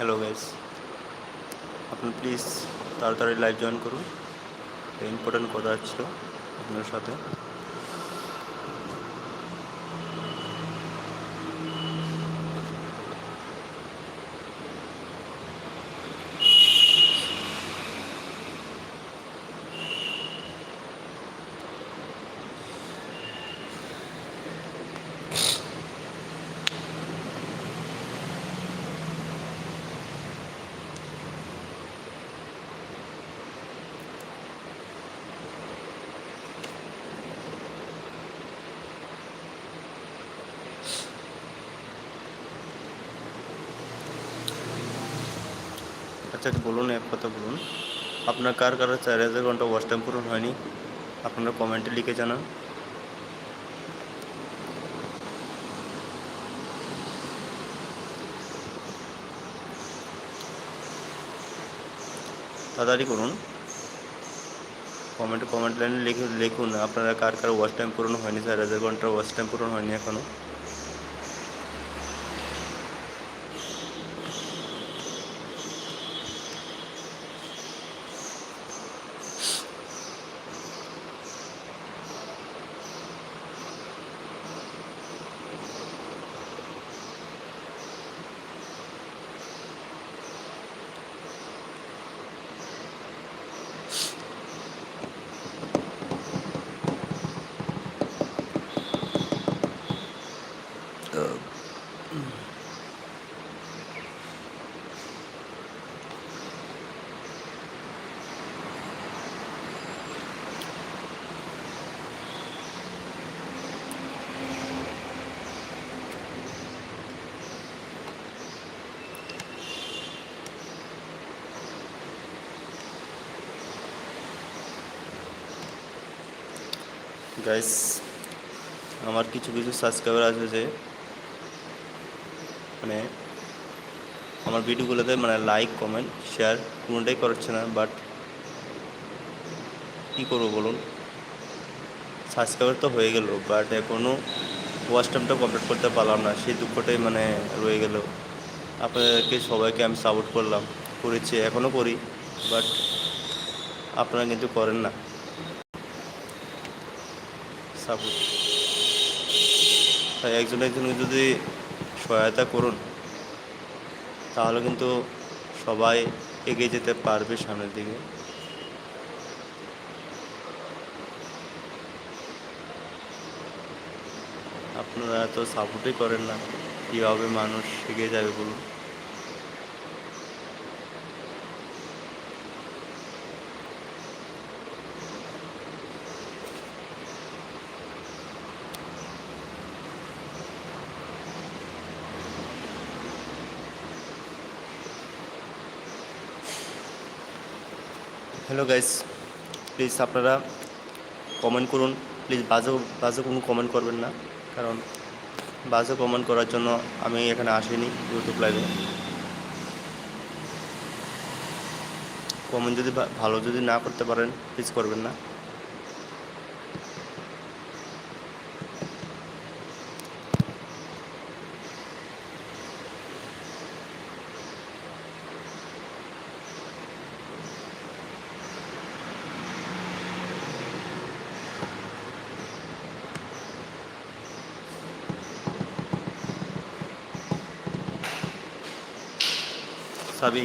Hello guys, আপনি please তাড়াতাড়ি live join করুন। ইম্পর্টেন্ট কথা ছিল আপনার সাথে। আচ্ছা বলুন, এক কথা বলুন, আপনার কার 4000 ঘন্টা ওয়াচ টাইম পূরণ হয়নি? আপনারা কমেন্টে লিখে জানান। তাড়াতাড়ি করুন, কমেন্ট লাইনে লিখুন আপনারা কার ওয়াচ টাইম পূরণ হয়নি, 4000 ঘন্টার ওয়াচ টাইম পূরণ হয়নি এখনও। গাইস, আমার কিছু সাবস্ক্রাইবার আছে যে মানে আমার ভিডিওগুলোতে লাইক কমেন্ট শেয়ার কোনোটাই করছে না। বাট কী করবো বলুন, সাবস্ক্রাইবার তো হয়ে গেল, বাট এখনও ওয়াচ টাইমটা কমপ্লিট করতে পারলাম না। সেই দুঃখটাই রয়ে গেল। আপনাদেরকে সবাইকে আমি সাপোর্ট করেছি, এখনও করি, বাট আপনারা কিন্তু করেন না সাপোর্ট। তাই একজনকে যদি সহায়তা করুন, তাহলে কিন্তু সবাই এগিয়ে যেতে পারবে সামনের দিকে। আপনারা তো সাপোর্টই করেন না, কীভাবে মানুষ এগিয়ে যাবে বলুন? হ্যালো গাইস, প্লিজ আপনারা কমেন্ট করুন। প্লিজ বাজে কোনো কমেন্ট করবেন না, কারণ বাজে কমেন্ট করার জন্য আমি এখানে আসিনি ইউটিউব লাইভে। কমেন্ট যদি ভালো না করতে পারেন, প্লিজ করবেন না। সাবি